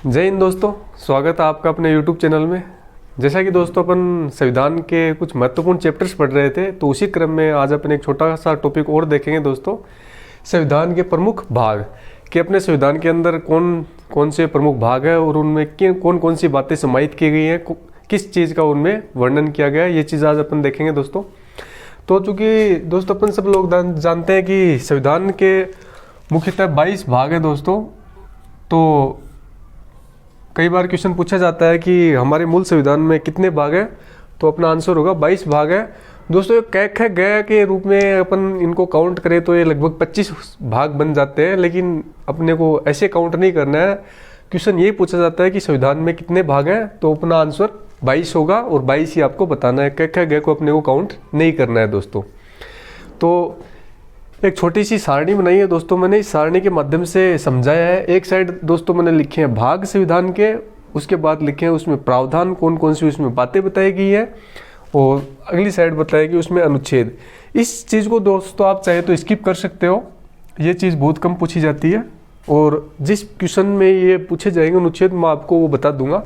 जय हिंद दोस्तों, स्वागत है आपका अपने YouTube चैनल में। जैसा कि दोस्तों अपन संविधान के कुछ महत्वपूर्ण चैप्टर्स पढ़ रहे थे, तो उसी क्रम में आज अपन एक छोटा सा टॉपिक और देखेंगे दोस्तों, संविधान के प्रमुख भाग कि अपने संविधान के अंदर कौन कौन से प्रमुख भाग है और उनमें कौन कौन सी बातें समाहित की गई हैं, किस चीज़ का उनमें वर्णन किया गया है, ये चीज़ आज अपन देखेंगे दोस्तों। तो चूँकि दोस्तों अपन सब लोग जानते हैं कि संविधान के मुख्यतः 22 भाग है दोस्तों। तो कई बार क्वेश्चन पूछा जाता है कि हमारे मूल संविधान में कितने भाग हैं, तो अपना आंसर होगा 22 भाग है दोस्तों। कै ख गया के रूप में अपन इनको काउंट करें तो ये लगभग 25 भाग बन जाते हैं, लेकिन अपने को ऐसे काउंट नहीं करना है। क्वेश्चन ये पूछा जाता है कि संविधान में कितने भाग हैं, तो अपना आंसर 22 होगा और 22 ही आपको बताना है। कै ख गया को अपने को काउंट नहीं करना है दोस्तों। तो एक छोटी सी सारणी बनाई है दोस्तों, मैंने इस सारणी के माध्यम से समझाया है। एक साइड दोस्तों मैंने लिखे हैं भाग संविधान के, उसके बाद लिखे हैं उसमें प्रावधान कौन कौन सी उसमें बातें बताई गई है, और अगली साइड बताएगी उसमें अनुच्छेद। इस चीज़ को दोस्तों आप चाहे तो स्किप कर सकते हो, ये चीज़ बहुत कम पूछी जाती है, और जिस क्वेश्चन में ये पूछे जाएंगे अनुच्छेद मैं आपको वो बता दूंगा।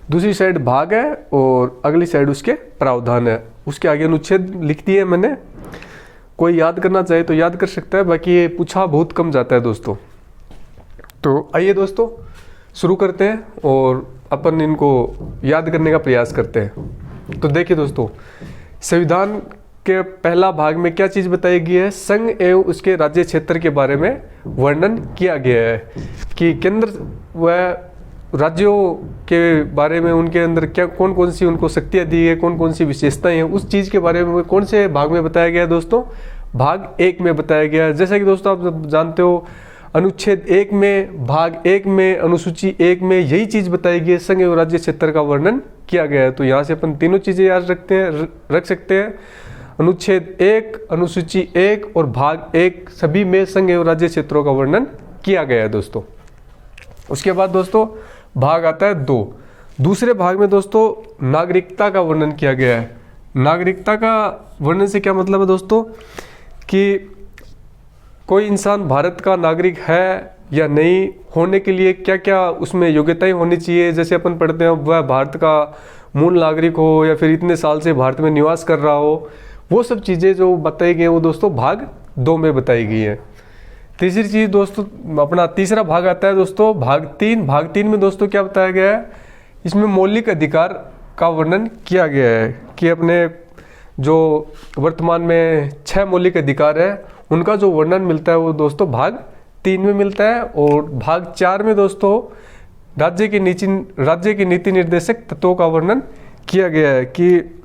दूसरी साइड भाग है और अगली साइड उसके प्रावधान है, उसके आगे अनुच्छेद लिख दिए मैंने। कोई याद करना चाहे तो याद कर सकता है, बाकी ये पूछा बहुत कम जाता है दोस्तों। तो आइए दोस्तों शुरू करते हैं और अपन इनको याद करने का प्रयास करते हैं। तो देखिए दोस्तों, संविधान के पहला भाग में क्या चीज़ बताई गई है, संघ एवं उसके राज्य क्षेत्र के बारे में वर्णन किया गया है कि केंद्र व राज्यों के बारे में उनके अंदर क्या कौन कौन सी उनको शक्तियाँ दी है, कौन कौन सी विशेषताएं हैं, उस चीज़ के बारे में कौन से भाग में बताया गया है दोस्तों, भाग 1 में बताया गया है। जैसा कि दोस्तों आप जानते हो अनुच्छेद 1 में, भाग 1 में, अनुसूची 1 में यही चीज़ बताई गई है, संघ एवं राज्य क्षेत्र का वर्णन किया गया है। तो यहाँ से अपन तीनों चीज़ें याद रख सकते हैं। अनुच्छेद 1, अनुसूची 1 और भाग 1 सभी में संघ एवं राज्य क्षेत्रों का वर्णन किया गया है दोस्तों। उसके बाद दोस्तों भाग आता है 2। दूसरे भाग में दोस्तों नागरिकता का वर्णन किया गया है। नागरिकता का वर्णन से क्या मतलब है दोस्तों कि कोई इंसान भारत का नागरिक है या नहीं, होने के लिए क्या क्या उसमें योग्यताएं होनी चाहिए। जैसे अपन पढ़ते हैं वह भारत का मूल नागरिक हो या फिर इतने साल से भारत में निवास कर रहा हो, वो सब चीज़ें जो बताई गई हैं वो दोस्तों भाग 2 में बताई गई है। तीसरी चीज़ दोस्तों अपना तीसरा भाग आता है दोस्तों भाग 3। भाग 3 में दोस्तों क्या बताया गया है, इसमें मौलिक अधिकार का वर्णन किया गया है कि अपने जो वर्तमान में 6 मौलिक अधिकार है उनका जो वर्णन मिलता है वो दोस्तों भाग 3 में मिलता है। और भाग 4 में दोस्तों राज्य की नीति निर्देशक तत्वों का वर्णन किया गया है कि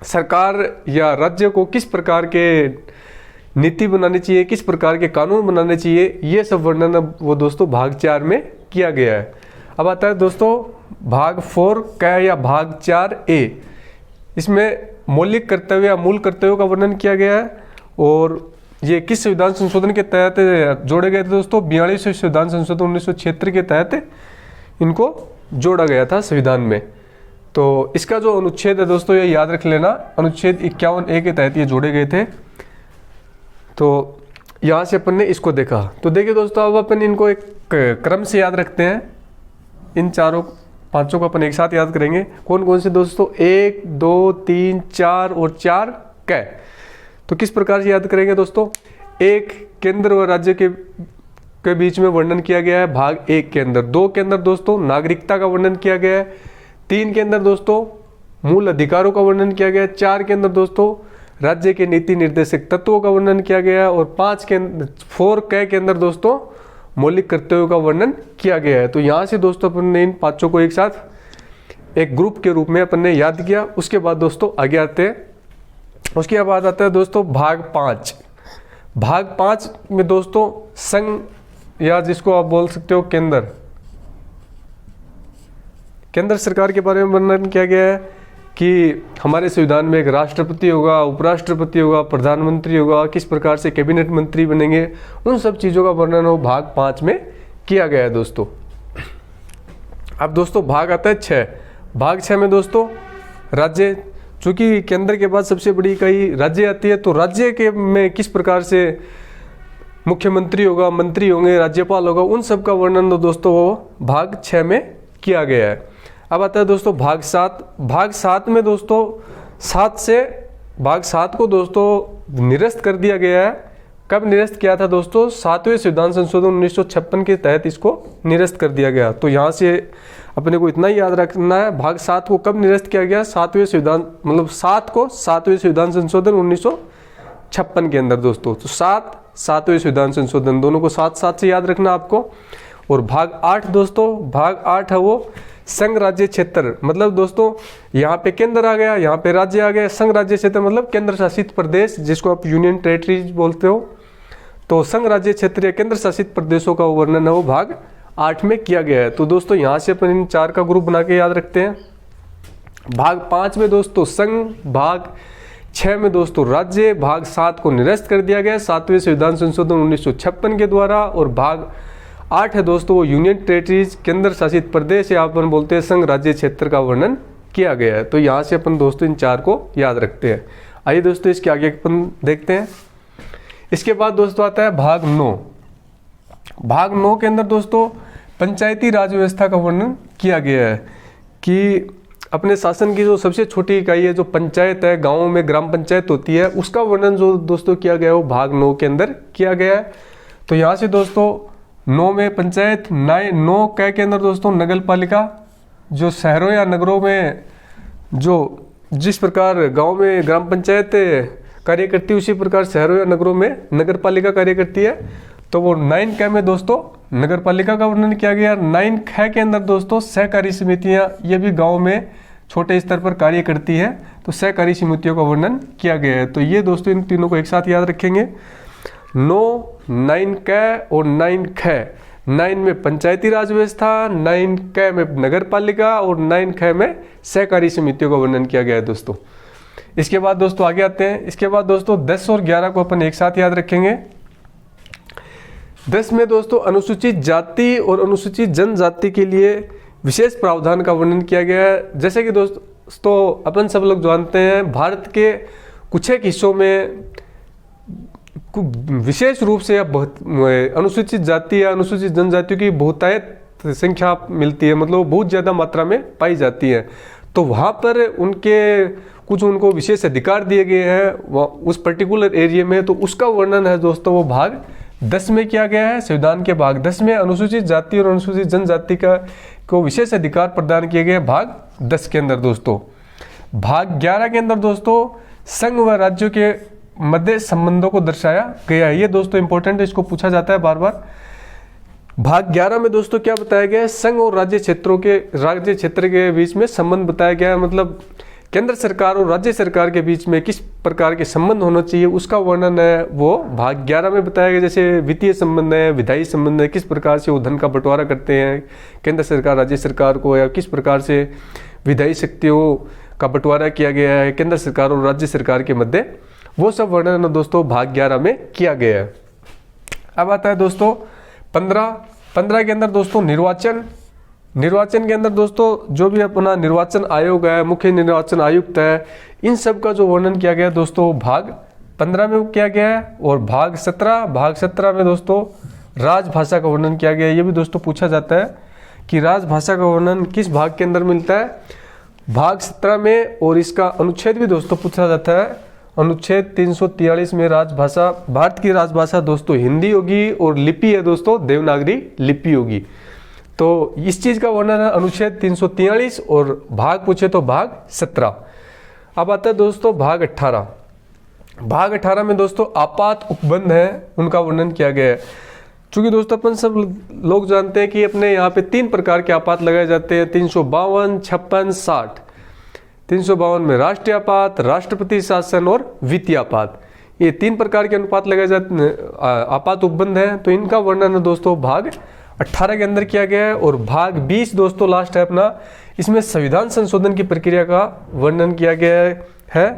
सरकार या राज्य को किस प्रकार के नीति बनानी चाहिए, किस प्रकार के कानून बनाने चाहिए, ये सब वर्णन वो दोस्तों भाग 4 में किया गया है। अब आता है दोस्तों भाग 4 का या भाग 4A। इसमें मौलिक कर्तव्य या मूल कर्तव्यों का वर्णन किया गया है, और ये किस संविधान संशोधन के तहत जोड़े गए थे दोस्तों, 42वें संविधान संशोधन 1976 के तहत इनको जोड़ा गया था संविधान में। तो इसका जो अनुच्छेद है दोस्तों ये याद रख लेना, अनुच्छेद 51A के तहत ये जोड़े गए थे। तो यहाँ से अपन ने इसको देखा। तो देखिए दोस्तों अब अपन इनको एक क्रम से याद रखते हैं। इन चारों पांचों को अपन एक साथ याद करेंगे। कौन कौन से दोस्तों, 1, 2, 3, 4 और 4 कै। तो किस प्रकार से याद करेंगे दोस्तों, 1 केंद्र और राज्य के बीच में वर्णन किया गया है भाग 1 के अंदर। 2 के अंदर दोस्तों नागरिकता का वर्णन किया गया है। 3 के अंदर दोस्तों मूल अधिकारों का वर्णन किया गया है। 4 के अंदर दोस्तों राज्य के नीति निर्देशक तत्वों का वर्णन किया गया है। और 4 कै के अंदर दोस्तों मौलिक कर्तव्यों का वर्णन किया गया है। तो यहाँ से दोस्तों अपन ने इन पांचों को एक साथ एक ग्रुप के रूप में अपन ने याद किया। उसके बाद दोस्तों आगे आते हैं, उसके बाद आता है दोस्तों भाग 5। भाग 5 में दोस्तों संघ या जिसको आप बोल सकते हो केंद्र सरकार के बारे में वर्णन किया गया है कि हमारे संविधान में एक राष्ट्रपति होगा, उपराष्ट्रपति होगा, प्रधानमंत्री होगा, किस प्रकार से कैबिनेट मंत्री बनेंगे, उन सब चीज़ों का वर्णन हो भाग 5 में किया गया है दोस्तों। अब दोस्तों भाग आता है 6। भाग 6 में दोस्तों राज्य, चूँकि केंद्र के बाद सबसे बड़ी इकाई राज्य आती है, तो राज्य के में किस प्रकार से मुख्यमंत्री होगा, मंत्री होंगे, राज्यपाल होगा, उन सब का वर्णन दोस्तों वो भाग 6 में किया गया है। अब आता है दोस्तों भाग 7। भाग 7 में दोस्तों भाग 7 को दोस्तों निरस्त कर दिया गया है। कब निरस्त किया था दोस्तों? 7वें संविधान संशोधन 1956 के तहत इसको निरस्त कर दिया गया। तो यहाँ से अपने को इतना ही याद रखना है, भाग 7 को कब निरस्त किया गया? 7वें संविधान, मतलब 7 को 7वें संविधान संशोधन 1956 के अंदर दोस्तों। तो 7वें संविधान संशोधन, दोनों को साथ साथ से याद रखना आपको। और भाग 8 दोस्तों, भाग 8 है वो संघ राज्य क्षेत्र, मतलब दोस्तों यहाँ पे केंद्र आ गया, यहाँ पे राज्य आ गया। संघ राज्य क्षेत्र मतलब केंद्र शासित प्रदेश, जिसको आप यूनियन टेरिटरीज बोलते हो। तो संघ राज्य क्षेत्र या केंद्र शासित प्रदेशों का वर्णन है वो भाग 8 में किया गया है। तो दोस्तों यहाँ से अपन इन 4 का ग्रुप बना के याद रखते हैं। भाग 5 में दोस्तों संघ, भाग 6 में दोस्तों राज्य, भाग 7 को निरस्त कर दिया गया 7वें संविधान संशोधन 1956 के द्वारा। और भाग 8 है दोस्तों वो यूनियन टेरिटरीज, केंद्र शासित प्रदेश या अपन बोलते हैं संघ राज्य क्षेत्र का वर्णन किया गया है। तो यहाँ से अपन दोस्तों इन 4 को याद रखते हैं। आइए दोस्तों इसके आगे अपन देखते हैं। इसके बाद दोस्तों आता है भाग 9। भाग 9 के अंदर दोस्तों पंचायती राज व्यवस्था का वर्णन किया गया है कि अपने शासन की जो सबसे छोटी इकाई है, जो पंचायत है, गाँव में ग्राम पंचायत होती है, उसका वर्णन जो दोस्तों किया गया है वो भाग 9 के अंदर किया गया है। तो यहाँ से दोस्तों 9 में पंचायत, 9 के अंदर दोस्तों नगर पालिका, जो शहरों या नगरों में जो जिस प्रकार गांव में ग्राम पंचायत कार्य करती है, उसी प्रकार शहरों या नगरों में नगर पालिका कार्य करती है। तो वो 9 क में दोस्तों नगर पालिका का वर्णन किया गया। 9 ख के अंदर दोस्तों सहकारी समितियां, ये भी गाँव में छोटे स्तर पर कार्य करती है, तो सहकारी समितियों का वर्णन किया गया है। तो ये दोस्तों इन तीनों को एक साथ याद रखेंगे। 9, 9 क और 9 ख। 9 में पंचायती राज व्यवस्था, 9 क में नगर पालिका और 9 ख में सहकारी समितियों का वर्णन किया गया है दोस्तों। इसके बाद दोस्तों आगे आते हैं। इसके बाद दोस्तों 10 और 11 को अपन एक साथ याद रखेंगे। 10 में दोस्तों अनुसूचित जाति और अनुसूचित जनजाति के लिए विशेष प्रावधान का वर्णन किया गया है। जैसे कि दोस्तों अपन सब लोग जानते हैं, भारत के कुछ एक हिस्सों में विशेष रूप से अनुसूचित जाति या अनुसूचित जनजातियों की बहुतायत संख्या मिलती है, मतलब बहुत ज़्यादा मात्रा में पाई जाती है। तो वहाँ पर उनको विशेष अधिकार दिए गए हैं उस पर्टिकुलर एरिया में। तो उसका वर्णन है दोस्तों वो भाग 10 में किया गया है। संविधान के भाग 10 में अनुसूचित जाति और अनुसूचित जनजाति को विशेष अधिकार प्रदान किए गए भाग 10 के अंदर दोस्तों। भाग 11 के अंदर दोस्तों संघ व राज्यों के मध्य संबंधों को दर्शाया गया है। ये दोस्तों इंपॉर्टेंट है, इसको पूछा जाता है बार बार। भाग 11 में दोस्तों क्या बताया गया है? संघ और राज्य क्षेत्र के बीच में संबंध बताया गया है, मतलब केंद्र सरकार और राज्य सरकार के बीच में किस प्रकार के संबंध होना चाहिए उसका वर्णन है वो भाग 11 में बताया गया। जैसे वित्तीय संबंध है, विधायी संबंध है, किस प्रकार से वो धन का बंटवारा करते हैं केंद्र सरकार राज्य सरकार को, या किस प्रकार से विधायी शक्तियों का बंटवारा किया गया है केंद्र सरकार और राज्य सरकार के मध्य, वो सब वर्णन दोस्तों भाग 11 में किया गया है। अब आता है दोस्तों 15 के अंदर दोस्तों निर्वाचन के अंदर दोस्तों जो भी अपना निर्वाचन आयोग है, मुख्य निर्वाचन आयुक्त है, इन सब का जो वर्णन किया गया दोस्तों भाग 15 में किया गया है। और भाग 17 में दोस्तों राजभाषा का वर्णन किया गया है। ये भी दोस्तों पूछा जाता है कि राजभाषा का वर्णन किस भाग के अंदर मिलता है? भाग 17 में। और इसका अनुच्छेद भी दोस्तों पूछा जाता है। अनुच्छेद 343 में राजभाषा, भारत की राजभाषा दोस्तों हिंदी होगी और लिपि है दोस्तों देवनागरी लिपि होगी। तो इस चीज का वर्णन है अनुच्छेद 343 और भाग पूछे तो भाग 17। अब आता है दोस्तों भाग 18। भाग 18 में दोस्तों आपात उपबंध है, उनका वर्णन किया गया है। चूंकि दोस्तों अपन सब लोग जानते हैं कि अपने यहाँ पे 3 प्रकार के आपात लगाए जाते हैं, 352, 56, 60। 352 में राष्ट्रीय आपात, राष्ट्रपति शासन और वित्तीय आपात, ये 3 प्रकार के अनुपात लगाए जाते आपात उपबंध है। तो इनका वर्णन दोस्तों भाग 18 के अंदर किया गया है। और भाग 20 दोस्तों लास्ट है अपना, इसमें संविधान संशोधन की प्रक्रिया का वर्णन किया गया है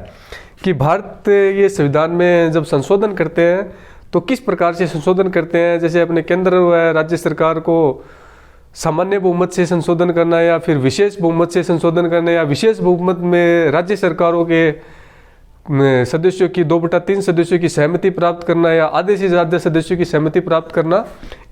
कि भारत ये संविधान में जब संशोधन करते हैं तो किस प्रकार से संशोधन करते हैं। जैसे अपने केंद्र व राज्य सरकार को सामान्य बहुमत से संशोधन करना, या फिर विशेष बहुमत से संशोधन करना, या विशेष बहुमत में राज्य सरकारों के सदस्यों की 2/3 सदस्यों की सहमति प्राप्त करना या आधे से ज़्यादा सदस्यों की सहमति प्राप्त करना,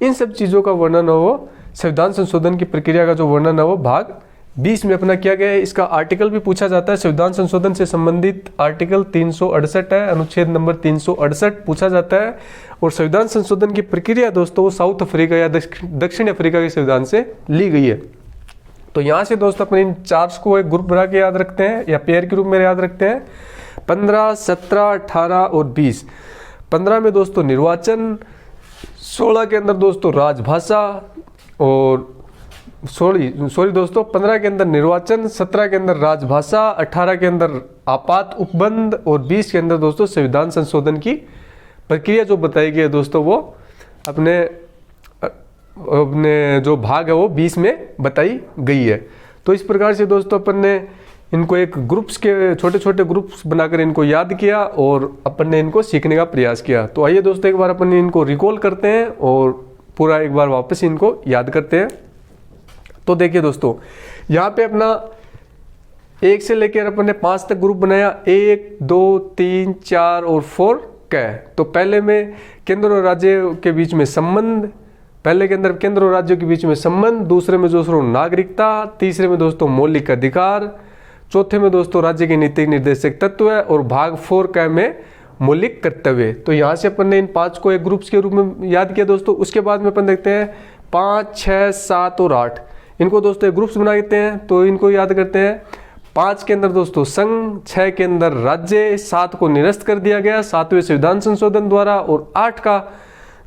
इन सब चीज़ों का वर्णन है वो संविधान संशोधन की प्रक्रिया का जो वर्णन है वो भाग 20 में अपना किया गया है। इसका आर्टिकल भी पूछा जाता है, संविधान संशोधन से संबंधित आर्टिकल 368 है, अनुच्छेद नंबर 368 पूछा जाता है। और संविधान संशोधन की प्रक्रिया दोस्तों वो साउथ अफ्रीका या दक्षिण अफ्रीका के संविधान से ली गई है। तो यहाँ से दोस्तों अपने इन चार्ट्स को एक ग्रुप बना के याद रखते हैं या पेयर के रूप में याद रखते हैं। 15, 17, 18 और 20। 15 में दोस्तों निर्वाचन, 16 के अंदर दोस्तों राजभाषा और सॉरी दोस्तों 15 के अंदर निर्वाचन, 17 के अंदर राजभाषा, 18 के अंदर आपात उपबंध और 20 के अंदर दोस्तों संविधान संशोधन की प्रक्रिया जो बताई गई है दोस्तों वो अपने जो भाग है वो 20 में बताई गई है। तो इस प्रकार से दोस्तों अपन ने इनको एक ग्रुप्स के छोटे छोटे ग्रुप्स बनाकर इनको याद किया और अपन ने इनको सीखने का प्रयास किया। तो आइए दोस्तों एक बार अपन इनको रिकॉल करते हैं और पूरा एक बार वापस इनको याद करते हैं। तो देखिए दोस्तों यहाँ पे अपना 1 से लेकर अपन ने 5 तक ग्रुप बनाया, 1, 2, 3, 4 और 4 कै। तो पहले में केंद्र और राज्य के बीच में संबंध, पहले के अंदर केंद्र और राज्यों के बीच में संबंध, दूसरे में दोस्तों नागरिकता, तीसरे में दोस्तों मौलिक अधिकार, चौथे में दोस्तों राज्य के नीति निर्देशक तत्व है और भाग 4 कै में मौलिक कर्तव्य। तो यहाँ से अपन ने इन 5 को एक ग्रुप्स के रूप में याद किया दोस्तों। उसके बाद में अपन देखते हैं 5, 6, 7 और 8, इनको दोस्तों एक ग्रुप्स बना देते हैं। तो इनको याद करते हैं। 5 के अंदर दोस्तों संघ, 6 के अंदर राज्य, 7 को निरस्त कर दिया गया 7वें संविधान संशोधन द्वारा और 8 का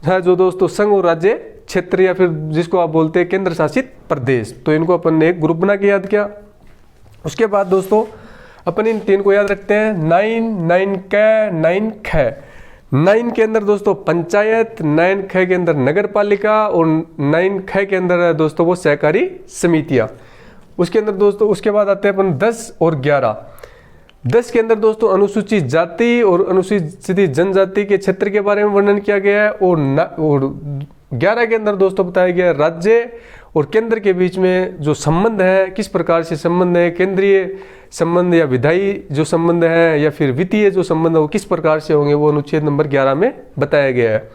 है जो दोस्तों संघ और राज्य क्षेत्र या फिर जिसको आप बोलते हैं केंद्र शासित प्रदेश। तो इनको अपन ने एक ग्रुप बना के याद किया। उसके बाद दोस्तों अपन इन 3 को याद रखते हैं। 9 कै, 9 खै। 9 के अंदर दोस्तों पंचायत, 9 ख के अंदर नगर पालिका और 9 ख के अंदर है दोस्तों वो सहकारी समितियां। उसके अंदर दोस्तों उसके बाद आते हैं अपन 10 और 11। 10 के अंदर दोस्तों अनुसूचित जाति और अनुसूचित जनजाति के क्षेत्र के बारे में वर्णन किया गया है और 11 के अंदर दोस्तों बताया गया राज्य और केंद्र के बीच में जो संबंध है, किस प्रकार से संबंध है, केंद्रीय संबंध या विधायी जो संबंध है या फिर वित्तीय जो संबंध है वो किस प्रकार से होंगे, वो अनुच्छेद नंबर 11 में बताया गया है।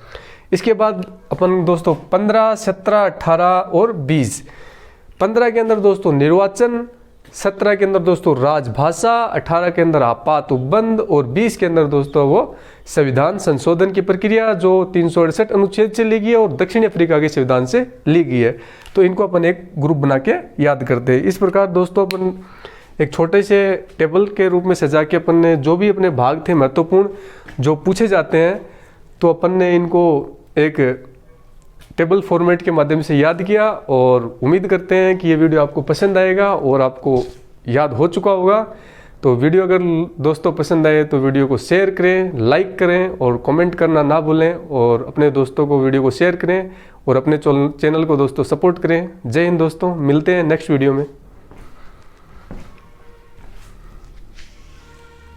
इसके बाद अपन दोस्तों 15, 17, 18 और 20। 15 के अंदर दोस्तों निर्वाचन, 17 के अंदर दोस्तों राजभाषा, 18 के अंदर आपात उपबंध और 20 के अंदर दोस्तों वो संविधान संशोधन की प्रक्रिया जो 368 अनुच्छेद से ली गई है और दक्षिण अफ्रीका के संविधान से ली गई है। तो इनको अपन एक ग्रुप बना के याद करते हैं। इस प्रकार दोस्तों अपन एक छोटे से टेबल के रूप में सजा के अपन ने जो भी अपने भाग थे महत्वपूर्ण जो पूछे जाते हैं तो अपन ने इनको एक टेबल फॉर्मेट के माध्यम से याद किया और उम्मीद करते हैं कि ये वीडियो आपको पसंद आएगा और आपको याद हो चुका होगा। तो वीडियो अगर दोस्तों पसंद आए तो वीडियो को शेयर करें, लाइक करें और कमेंट करना ना भूलें और अपने दोस्तों को वीडियो को शेयर करें और अपने चैनल को दोस्तों सपोर्ट करें। जय हिंद दोस्तों, मिलते हैं नेक्स्ट वीडियो में।